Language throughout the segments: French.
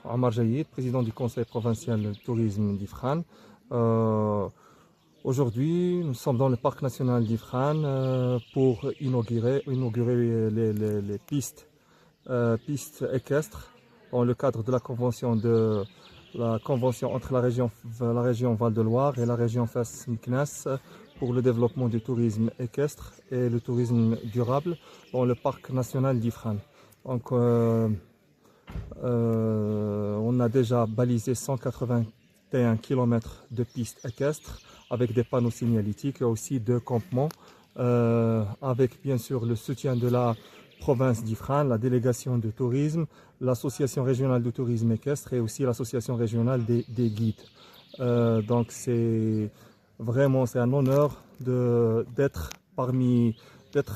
Omar Jaïd, président du conseil provincial de tourisme d'Ifrane. Aujourd'hui, nous sommes dans le parc national d'Ifrane pour inaugurer les pistes équestres dans le cadre de la convention entre la région Val-de-Loire et la région Fès-Meknès pour le développement du tourisme équestre et le tourisme durable dans le parc national d'Ifrane. Donc, on a déjà balisé 181 km de pistes équestres avec des panneaux signalétiques et aussi deux campements, avec bien sûr le soutien de la province d'Ifrane, la délégation de tourisme, l'association régionale de tourisme équestre et aussi l'association régionale des guides. Donc c'est un honneur d'être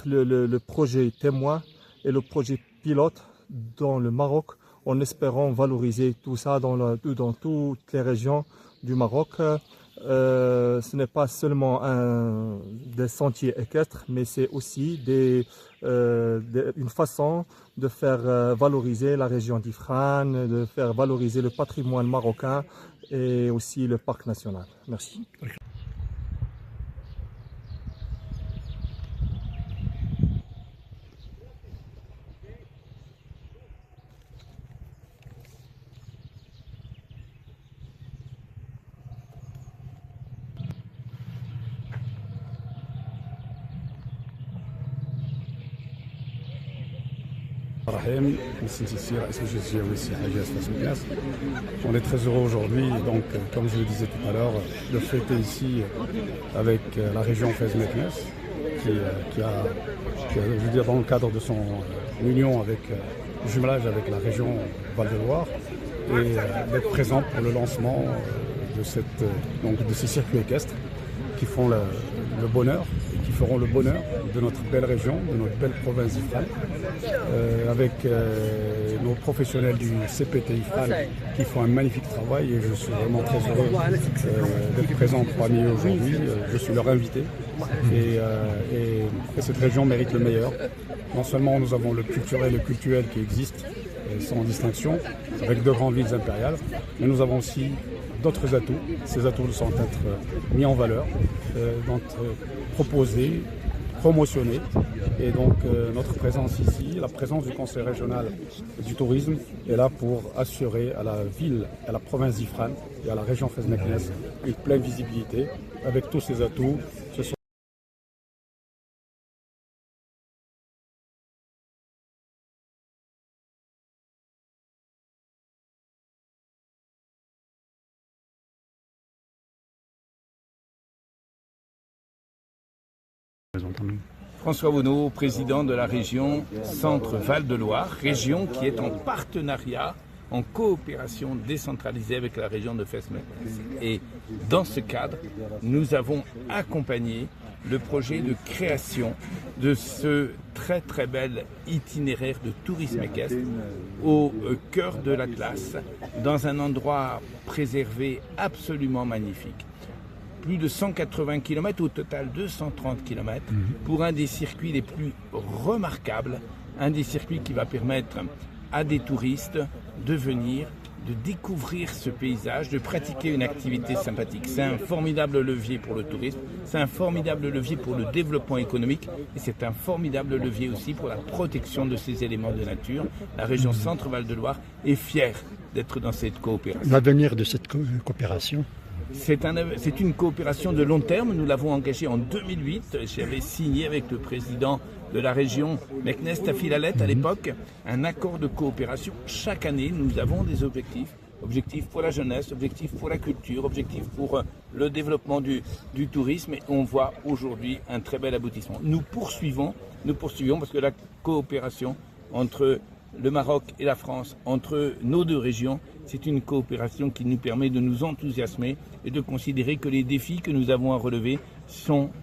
le projet témoin et le projet pilote dans le Maroc, en espérant valoriser tout ça dans toutes les régions du Maroc. Ce n'est pas seulement des sentiers équestres, mais c'est aussi une façon de faire valoriser la région d'Ifrane, de faire valoriser le patrimoine marocain et aussi le parc national. Merci. On est très heureux aujourd'hui, donc comme je le disais tout à l'heure, de fêter ici avec la région Fès-Meknès qui a, je veux dire, dans le cadre de son union avec jumelage avec la région Val-de-Loire, et d'être présent pour le lancement de ces circuits équestres qui font le bonheur et qui feront le bonheur de notre belle région, de notre belle province d'Ifrane, avec nos professionnels du CPT Ifrane qui font un magnifique travail, et je suis vraiment très heureux d'être présent parmi eux aujourd'hui. Je suis leur invité et cette région mérite le meilleur. Non seulement nous avons le culturel et le cultuel qui existent sans distinction avec deux grandes villes impériales, mais nous avons aussi d'autres atouts. Ces atouts sont être mis en valeur, proposés, promotionnés. Et donc notre présence ici, la présence du conseil régional du tourisme est là pour assurer à la ville, à la province d'Ifrane et à la région Fès-Meknès une pleine visibilité avec tous ces atouts. François Bonneau, président de la région Centre Val-de-Loire, région qui est en partenariat, en coopération décentralisée avec la région de Fès-Meknès. Et dans ce cadre, nous avons accompagné le projet de création de ce très très bel itinéraire de tourisme équestre au cœur de l'Atlas, dans un endroit préservé absolument magnifique. Plus de 180 km, au total 230 km, pour un des circuits les plus remarquables, un des circuits qui va permettre à des touristes de venir, de découvrir ce paysage, de pratiquer une activité sympathique. C'est un formidable levier pour le tourisme, c'est un formidable levier pour le développement économique, et c'est un formidable levier aussi pour la protection de ces éléments de nature. La région Centre-Val de Loire est fière d'être dans cette coopération. L'avenir de cette coopération? C'est une coopération de long terme. Nous l'avons engagée en 2008. J'avais signé avec le président de la région, Meknès Tafilalet, à l'époque, un accord de coopération. Chaque année, nous avons des objectifs. Objectifs pour la jeunesse, objectifs pour la culture, objectifs pour le développement du tourisme. Et on voit aujourd'hui un très bel aboutissement. Nous poursuivons parce que la coopération entre le Maroc et la France, entre nos deux régions, c'est une coopération qui nous permet de nous enthousiasmer et de considérer que les défis que nous avons à relever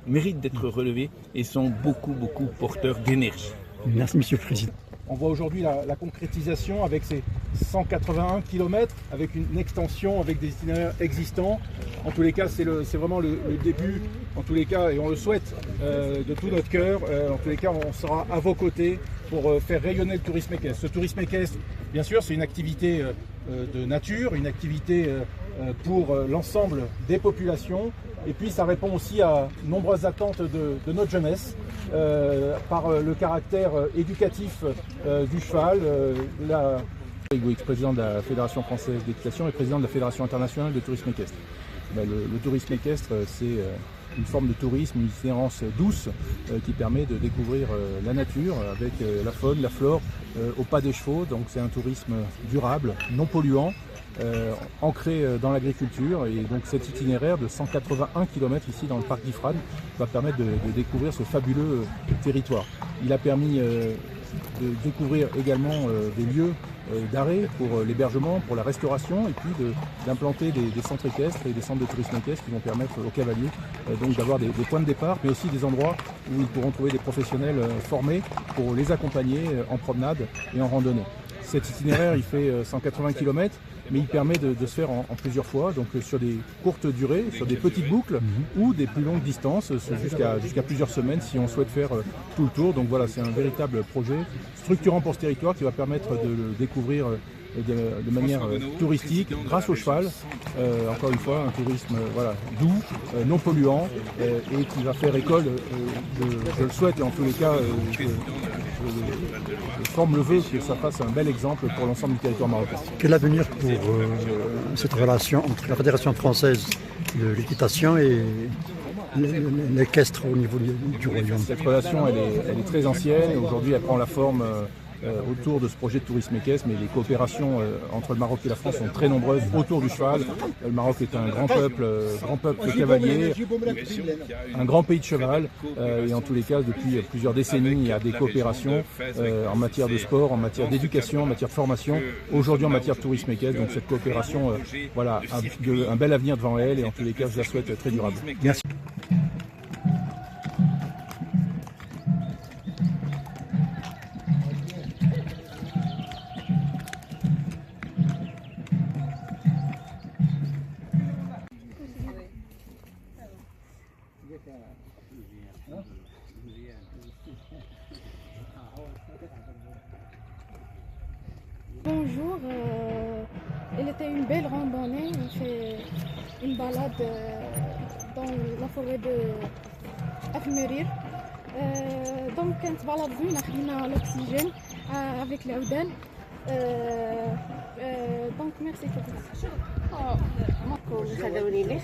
méritent d'être relevés et sont beaucoup porteurs d'énergie. Merci Monsieur le Président. On voit aujourd'hui la concrétisation avec ces 181 km, avec une extension, avec des itinéraires existants. En tous les cas, c'est vraiment le début, en tous les cas, et on le souhaite de tout notre cœur. En tous les cas, on sera à vos côtés pour faire rayonner le tourisme équestre. Ce tourisme équestre, bien sûr, c'est une activité de nature, une activité pour l'ensemble des populations, et puis ça répond aussi à nombreuses attentes de notre jeunesse par le caractère éducatif du cheval. Hugues, président de la Fédération française d'équitation et président de la Fédération internationale de tourisme équestre. Le tourisme équestre, c'est une forme de tourisme, une itinérance douce qui permet de découvrir la nature avec la faune, la flore au pas des chevaux. Donc c'est un tourisme durable, non polluant, ancré dans l'agriculture. Et donc cet itinéraire de 181 km ici dans le parc d'Ifrane va permettre de découvrir ce fabuleux territoire. Il a permis de découvrir également des lieux d'arrêt pour l'hébergement, pour la restauration, et puis d'implanter des centres équestres et des centres de tourisme équestre qui vont permettre aux cavaliers donc d'avoir des points de départ, mais aussi des endroits où ils pourront trouver des professionnels formés pour les accompagner en promenade et en randonnée. Cet itinéraire, il fait 180 km, mais il permet de se faire en plusieurs fois, donc sur des courtes durées, sur des petites boucles ou des plus longues distances, jusqu'à plusieurs semaines si on souhaite faire tout le tour. Donc voilà, c'est un véritable projet structurant pour ce territoire qui va permettre de le découvrir de manière touristique grâce au cheval. Encore une fois, un tourisme doux, non polluant, et qui va faire école, je le souhaite, et en tous les cas, je forme le vœu que ça fasse un bel exemple pour l'ensemble du territoire marocain. Quel avenir pour cette relation entre la Fédération française de l'équitation et l'équestre au niveau du royaume? Cette relation, elle est très ancienne. Aujourd'hui, elle prend la forme autour de ce projet de tourisme équestre, mais les coopérations entre le Maroc et la France sont très nombreuses autour du cheval. Le Maroc est un grand peuple cavalier, un grand pays de cheval, et en tous les cas, depuis plusieurs décennies, il y a des coopérations en matière de sport, en matière d'éducation, en matière de formation, aujourd'hui en matière de tourisme équestre. Donc cette coopération a un bel avenir devant elle, et en tous les cas, je la souhaite très durable. Merci. Bonjour, il était une belle randonnée, on fait une balade dans la forêt de Afmerir. Donc كانت balade زوينة خدينا l'oxygène avec العودان. Donc merci beaucoup. كون خداوني ليخ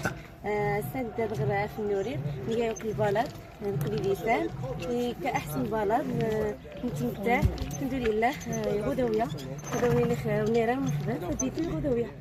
سند دغرا في النورير نجايو في البلد نقولي لسان كأحسن بلد نتمتع الحمد لله غدوية خداوني ليخ ونيران مرحبا فديتو غدوية.